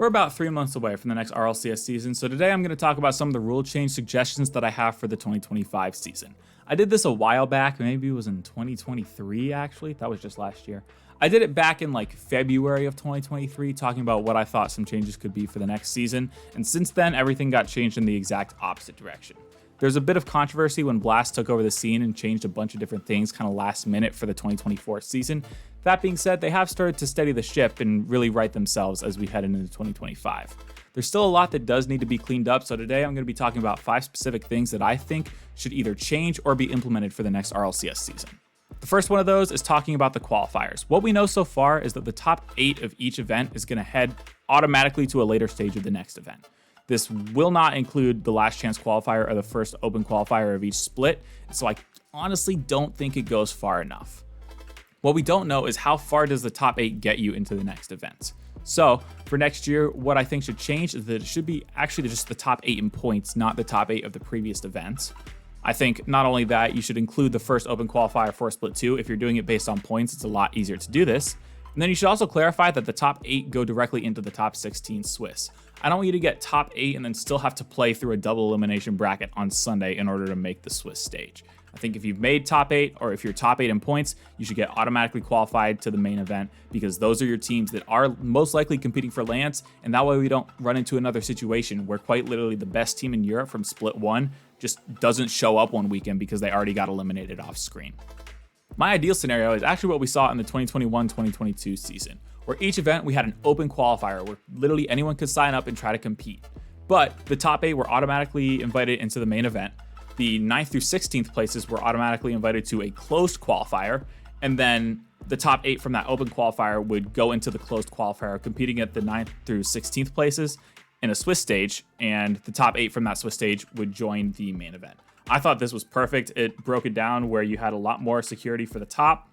We're about 3 months away from the next RLCS season, so today I'm going to talk about some of the rule change suggestions that I have for the 2025 season. I did this a while back, maybe it was in 2023 actually, that was just last year. I did it back in like February of 2023, talking about what I thought some changes could be for the next season, and since then everything got changed in the exact opposite direction. There's a bit of controversy when Blast took over the scene and changed a bunch of different things kind of last minute for the 2024 season. That being said, they have started to steady the ship and really right themselves as we head into 2025. There's still a lot that does need to be cleaned up, so today I'm going to be talking about 5 specific things that I think should either change or be implemented for the next RLCS season. The first one of those is talking about the qualifiers. What we know so far is that the top 8 of each event is going to head automatically to a later stage of the next event. This will not include the Last Chance Qualifier or the first open qualifier of each split, so I honestly don't think it goes far enough. What we don't know is how far does the top 8 get you into the next event. So for next year, what I think should change is that it should be actually just the top 8 in points, not the top 8 of the previous events. I think not only that, you should include the first open qualifier for split 2. If you're doing it based on points, it's a lot easier to do this. And then you should also clarify that the top 8 go directly into the top 16 Swiss. I don't want you to get top 8 and then still have to play through a double elimination bracket on Sunday in order to make the Swiss stage. I think if you've made top 8 or if you're top 8 in points, you should get automatically qualified to the main event because those are your teams that are most likely competing for lands, and that way we don't run into another situation where quite literally the best team in Europe from split 1 just doesn't show up one weekend because they already got eliminated off screen. My ideal scenario is actually what we saw in the 2021-2022 season, where each event we had an open qualifier where literally anyone could sign up and try to compete. But the top 8 were automatically invited into the main event. The 9th through 16th places were automatically invited to a closed qualifier, and then the top 8 from that open qualifier would go into the closed qualifier, competing at the 9th through 16th places in a Swiss stage, and the top 8 from that Swiss stage would join the main event. I thought this was perfect. It broke it down where you had a lot more security for the top.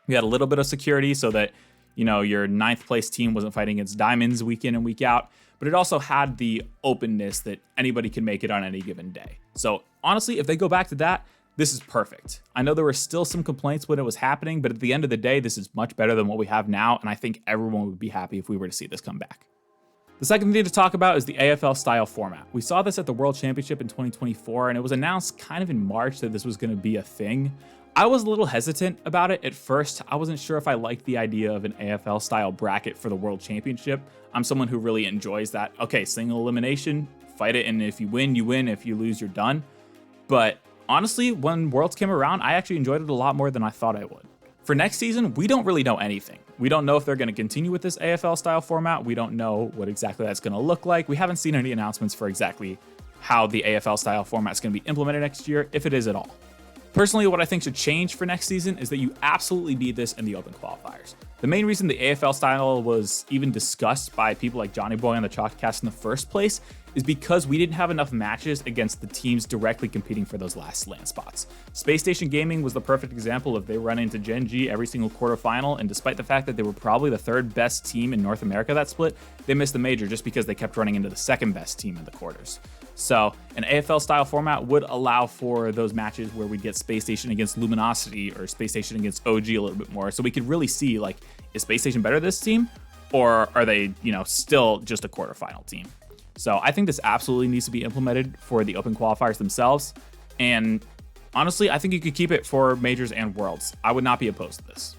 You had a little bit of security so that, your 9th place team wasn't fighting against diamonds week in and week out, but it also had the openness that anybody can make it on any given day. So honestly, if they go back to that, this is perfect. I know there were still some complaints when it was happening, but at the end of the day, this is much better than what we have now, and I think everyone would be happy if we were to see this come back. The second thing to talk about is the AFL style format. We saw this at the World Championship in 2024, and it was announced kind of in March that this was going to be a thing. I was a little hesitant about it at first. I wasn't sure if I liked the idea of an AFL style bracket for the World Championship. I'm someone who really enjoys that. Okay, single elimination, fight it, and if you win, you win. If you lose, you're done. But honestly, when Worlds came around, I actually enjoyed it a lot more than I thought I would. For next season, we don't really know anything. We don't know if they're going to continue with this AFL style format. We don't know what exactly that's going to look like. We haven't seen any announcements for exactly how the AFL style format is going to be implemented next year, if it is at all. Personally, what I think should change for next season is that you absolutely need this in the open qualifiers. The main reason the AFL style was even discussed by people like Johnny Boy on the Chalkcast in the first place is because we didn't have enough matches against the teams directly competing for those last land spots. Space Station Gaming was the perfect example of they run into Gen G every single quarterfinal, and despite the fact that they were probably the 3rd best team in North America that split, they missed the major just because they kept running into the 2nd best team in the quarters. So an AFL style format would allow for those matches where we'd get Space Station against Luminosity or Space Station against OG a little bit more, so we could really see, like, is Space Station better this team, or are they, still just a quarterfinal team? So I think this absolutely needs to be implemented for the open qualifiers themselves. And honestly, I think you could keep it for majors and worlds. I would not be opposed to this.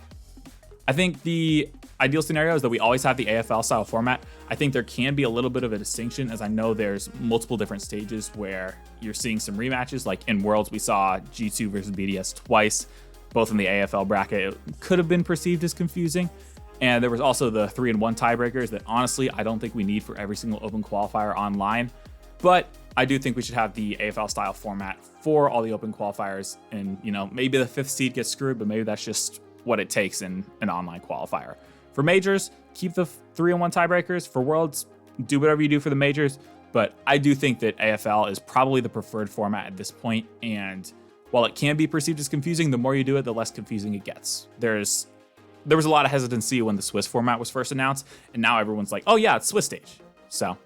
I think the ideal scenario is that we always have the AFL style format. I think there can be a little bit of a distinction, as I know there's multiple different stages where you're seeing some rematches. Like in worlds, we saw G2 versus BDS twice, both in the AFL bracket. It could have been perceived as confusing. And there was also the 3-1 tiebreakers that honestly, I don't think we need for every single open qualifier online. But I do think we should have the AFL style format for all the open qualifiers. And, maybe the 5th seed gets screwed, but maybe that's just what it takes in an online qualifier. For majors, keep the 3-1 tiebreakers. For worlds, do whatever you do for the majors. But I do think that AFL is probably the preferred format at this point. And while it can be perceived as confusing, the more you do it, the less confusing it gets. There was a lot of hesitancy when the Swiss format was first announced, and now everyone's like, oh yeah, it's Swiss stage. So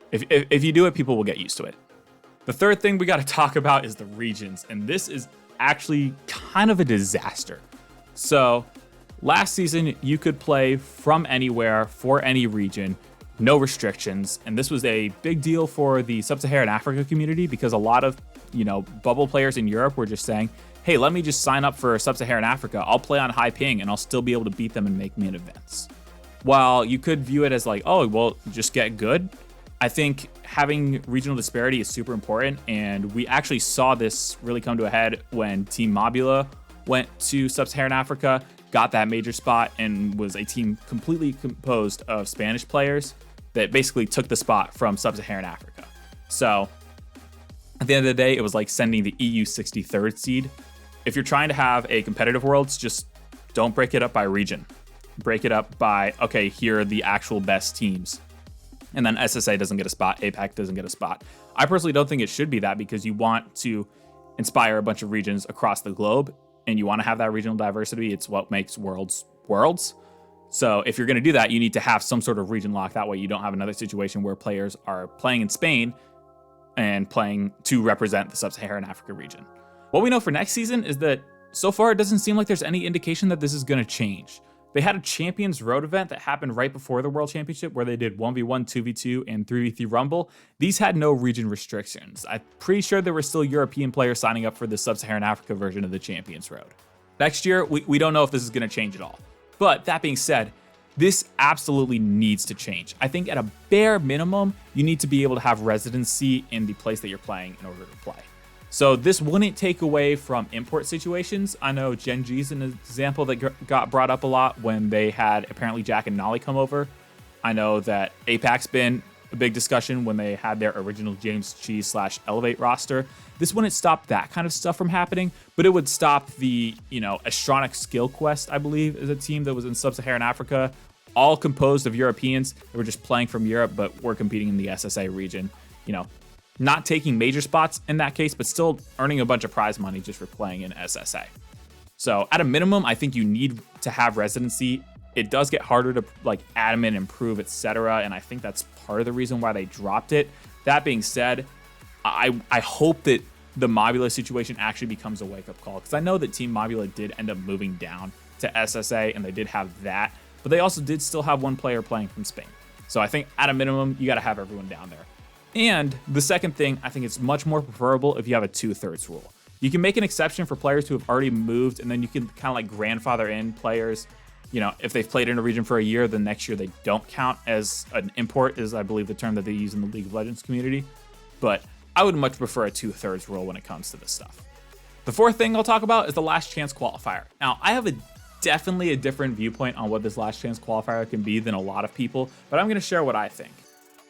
if you do it, people will get used to it. The third thing we got to talk about is the regions, and this is actually kind of a disaster. So last season, you could play from anywhere for any region no restrictions. And this was a big deal for the Sub-Saharan Africa community because a lot of, bubble players in Europe were just saying, hey, let me just sign up for Sub-Saharan Africa. I'll play on high ping and I'll still be able to beat them and make main events. While you could view it as like, oh, well, just get good. I think having regional disparity is super important. And we actually saw this really come to a head when Team Mobula went to Sub-Saharan Africa, got that major spot, and was a team completely composed of Spanish players that basically took the spot from Sub-Saharan Africa. So at the end of the day, it was like sending the EU 63rd seed. If you're trying to have a competitive Worlds, just don't break it up by region. Break it up by, okay, here are the actual best teams. And then SSA doesn't get a spot, APAC doesn't get a spot. I personally don't think it should be that because you want to inspire a bunch of regions across the globe and you want to have that regional diversity. It's what makes Worlds worlds. So if you're going to do that, you need to have some sort of region lock. That way you don't have another situation where players are playing in Spain and playing to represent the Sub-Saharan Africa region. What we know for next season is that so far it doesn't seem like there's any indication that this is going to change. They had a Champions Road event that happened right before the World Championship where they did 1v1, 2v2, and 3v3 Rumble. These had no region restrictions. I'm pretty sure there were still European players signing up for the Sub-Saharan Africa version of the Champions Road. Next year, we don't know if this is going to change at all. But that being said, this absolutely needs to change. I think at a bare minimum, you need to be able to have residency in the place that you're playing in order to play. So this wouldn't take away from import situations. I know Gen G is an example that got brought up a lot when they had apparently Jack and Nolly come over. I know that APAC's been a big discussion when they had their original James Cheese / Elevate roster. This wouldn't stop that kind of stuff from happening, but it would stop the, Astronic Skill Quest, I believe, is a team that was in Sub-Saharan Africa, all composed of Europeans that were just playing from Europe, but were competing in the SSA region. Not taking major spots in that case, but still earning a bunch of prize money just for playing in SSA. So at a minimum, I think you need to have residency. It does get harder to add them in, improve, etc. And I think that's part of the reason why they dropped it. That being said, I hope that the Mobula situation actually becomes a wake-up call, because I know that Team Mobula did end up moving down to SSA and they did have that, but they also did still have one player playing from Spain. So I think at a minimum, you got to have everyone down there. And the second thing, I think it's much more preferable if you have a 2/3 rule. You can make an exception for players who have already moved, and then you can kind of grandfather in players. If they've played in a region for a year, then next year they don't count as an import, is I believe the term that they use in the League of Legends community. But I would much prefer a 2/3 rule when it comes to this stuff. The fourth thing I'll talk about is the Last Chance Qualifier. Now, I have definitely a different viewpoint on what this Last Chance Qualifier can be than a lot of people, but I'm going to share what I think.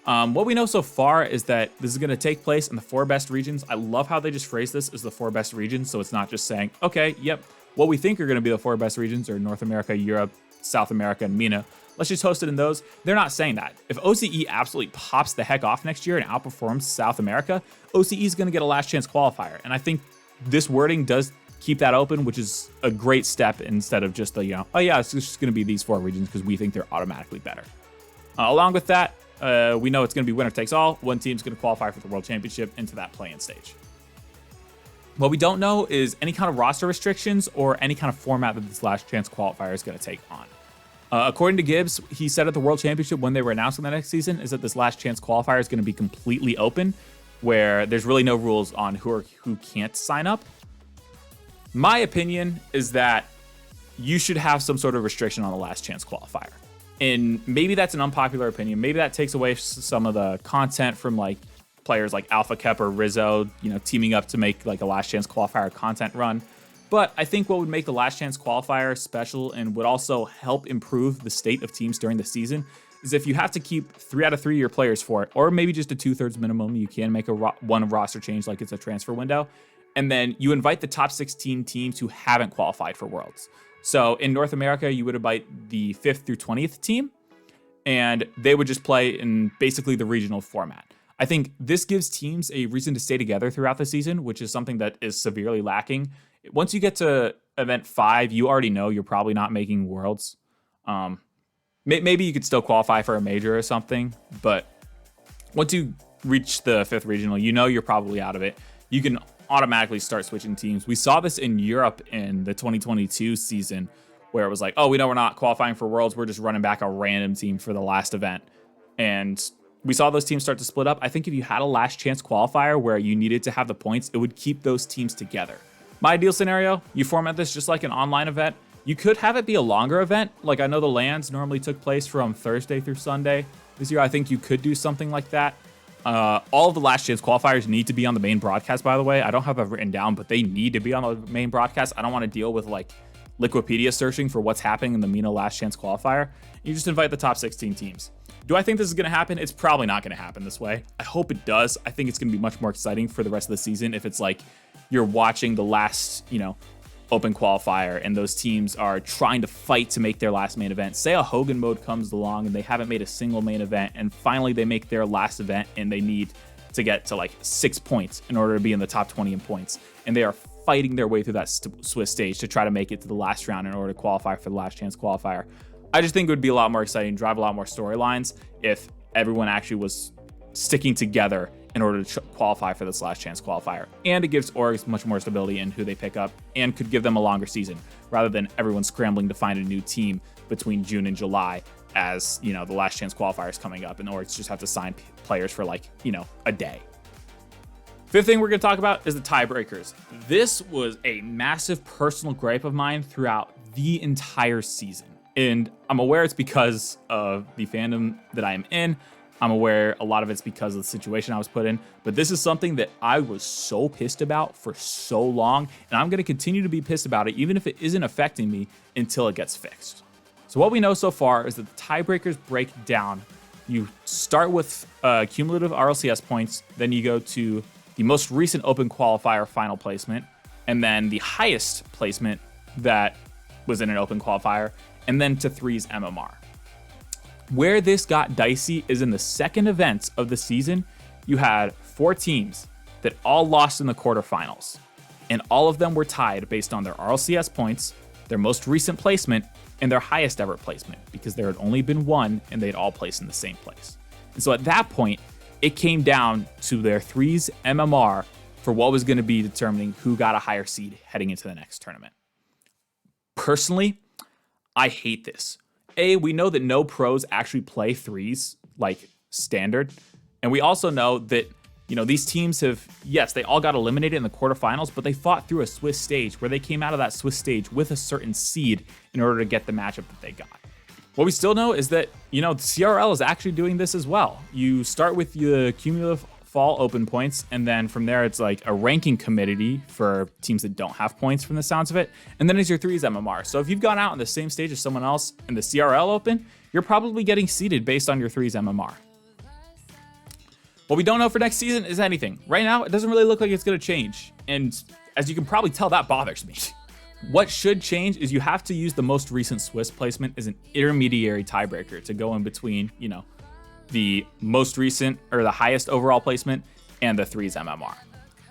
What we know so far is that this is going to take place in the 4 best regions. I love how they just phrase this as the 4 best regions, so it's not just saying, okay, yep, what we think are going to be the 4 best regions are North America, Europe, South America, and MENA. Let's just host it in those. They're not saying that. If OCE absolutely pops the heck off next year and outperforms South America, OCE is going to get a Last Chance Qualifier. And I think this wording does keep that open, which is a great step instead of just the, oh yeah, it's just going to be these 4 regions because we think they're automatically better. Along with that, we know it's going to be winner takes all. One team's going to qualify for the World Championship into that play-in stage. What we don't know is any kind of roster restrictions or any kind of format that this Last Chance Qualifier is going to take on. According to Gibbs, he said at the World Championship when they were announcing the next season is that this Last Chance Qualifier is going to be completely open, where there's really no rules on who can't sign up. My opinion is that you should have some sort of restriction on the Last Chance Qualifier. And maybe that's an unpopular opinion. Maybe that takes away some of the content from players like Alpha Kep or Rizzo, teaming up to make a Last Chance Qualifier content run. But I think what would make the Last Chance Qualifier special and would also help improve the state of teams during the season is if you have to keep 3 out of 3 of your players for it, or maybe just a 2/3 minimum. You can make one roster change like it's a transfer window. And then you invite the top 16 teams who haven't qualified for Worlds. So in North America, you would invite the 5th through 20th team, and they would just play in basically the regional format. I think this gives teams a reason to stay together throughout the season, which is something that is severely lacking. Once you get to event 5, you already know you're probably not making Worlds. Maybe you could still qualify for a major or something, but once you reach the 5th regional, you're probably out of it. You can automatically start switching teams. We saw this in Europe in the 2022 season where it was like, oh, we know we're not qualifying for Worlds. We're just running back a random team for the last event. and we saw those teams start to split up. I think if you had a last chance qualifier where you needed to have the points, it would keep those teams together. My ideal scenario, you format this just like an online event. You could have it be a longer event. Like I know the LANs normally took place from Thursday through Sunday. This year, I think you could do something like that. All of the last chance qualifiers need to be on the main broadcast, by the way. I don't have that written down, but they need to be on the main broadcast. I don't want to deal with like Wikipedia searching for what's happening in the MENA last chance qualifier. You just invite the top 16 teams. Do I think this is going to happen? It's probably not going to happen this way. I hope it does. I think it's going to be much more exciting for the rest of the season if it's like you're watching the last, open qualifier and those teams are trying to fight to make their last main event. Say a Hogan mode comes along and they haven't made a single main event and finally they make their last event and they need to get to like 6 points in order to be in the top 20 in points. And they are fighting their way through that Swiss stage to try to make it to the last round in order to qualify for the last chance qualifier. I just think it would be a lot more exciting, drive a lot more storylines if everyone actually was sticking together in order to qualify for this last chance qualifier. And it gives orgs much more stability in who they pick up and could give them a longer season rather than everyone scrambling to find a new team between June and July as, the last chance qualifier is coming up and orgs just have to sign players for like, a day. Fifth thing we're going to talk about is the tiebreakers. This was a massive personal gripe of mine throughout the entire season. And I'm aware it's because of the fandom that I am in. I'm aware a lot of it's because of the situation I was put in, but this is something that I was so pissed about for so long, and I'm going to continue to be pissed about it even if it isn't affecting me until it gets fixed. So what we know so far is that the tiebreakers break down. You start with cumulative RLCS points, then you go to the most recent open qualifier final placement, and then the highest placement that was in an open qualifier, and then to threes MMR. Where this got dicey is in the second event of the season. You had 4 teams that all lost in the quarterfinals, and all of them were tied based on their RLCS points, their most recent placement, and their highest ever placement, because there had only been one and they'd all placed in the same place. And so at that point, it came down to their threes MMR for what was going to be determining who got a higher seed heading into the next tournament. Personally, I hate this. We know that no pros actually play threes like standard. And we also know that, these teams have, yes, they all got eliminated in the quarterfinals, but they fought through a Swiss stage where they came out of that Swiss stage with a certain seed in order to get the matchup that they got. What we still know is that, the CRL is actually doing this as well. You start with the cumulative fall open points, and then from there it's like a ranking committee for teams that don't have points from the sounds of it, and then it's your threes MMR. So if you've gone out on the same stage as someone else in the CRL open, you're probably getting seeded based on your threes MMR. What we don't know for next season is anything. Right now, it doesn't really look like it's going to change, and as you can probably tell, that bothers me. What should change is you have to use the most recent Swiss placement as an intermediary tiebreaker to go in between, the most recent or the highest overall placement and the threes MMR.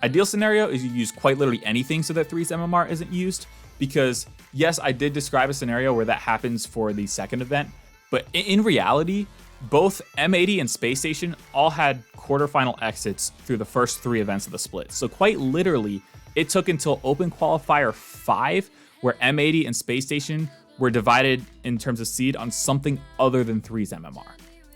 Ideal scenario is you use quite literally anything so that threes MMR isn't used, because yes, I did describe a scenario where that happens for the second event, but in reality, both M80 and Space Station all had quarterfinal exits through the first 3 events of the split. So quite literally, it took until Open Qualifier 5 where M80 and Space Station were divided in terms of seed on something other than threes MMR.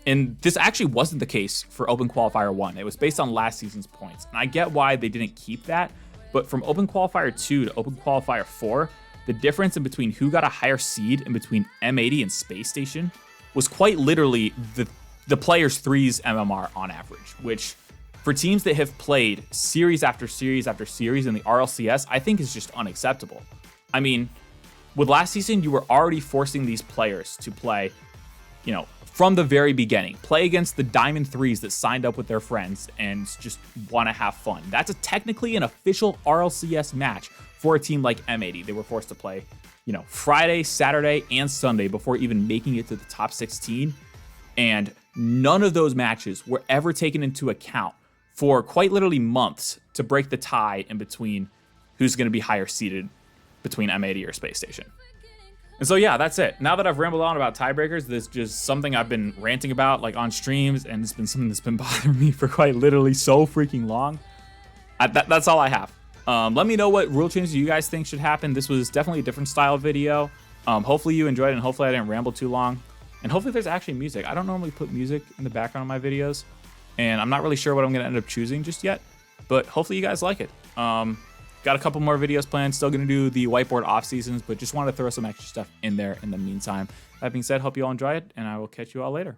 And this actually wasn't the case for Open Qualifier 1. It was based on last season's points. And I get why they didn't keep that, but from Open Qualifier 2 to Open Qualifier 4, the difference in between who got a higher seed in between M80 and Space Station was quite literally the player's threes MMR on average, which for teams that have played series after series after series in the RLCS, I think is just unacceptable. I mean, with last season, you were already forcing these players to play, from the very beginning, play against the Diamond Threes that signed up with their friends and just want to have fun. That's technically an official RLCS match for a team like M80. They were forced to play, Friday, Saturday, and Sunday before even making it to the top 16. And none of those matches were ever taken into account for quite literally months to break the tie in between who's going to be higher seeded between M80 or Space Station. And so yeah, that's it. Now that I've rambled on about tiebreakers, this is just something I've been ranting about like on streams, and it's been something that's been bothering me for quite literally so freaking long. That's all I have. Let me know what rule changes you guys think should happen. This was definitely a different style video. Hopefully you enjoyed it, and hopefully I didn't ramble too long. And hopefully there's actually music. I don't normally put music in the background of my videos, and I'm not really sure what I'm going to end up choosing just yet, but hopefully you guys like it. Got a couple more videos planned, still going to do the whiteboard off seasons, but just wanted to throw some extra stuff in there in the meantime. That being said, hope you all enjoy it, and I will catch you all later.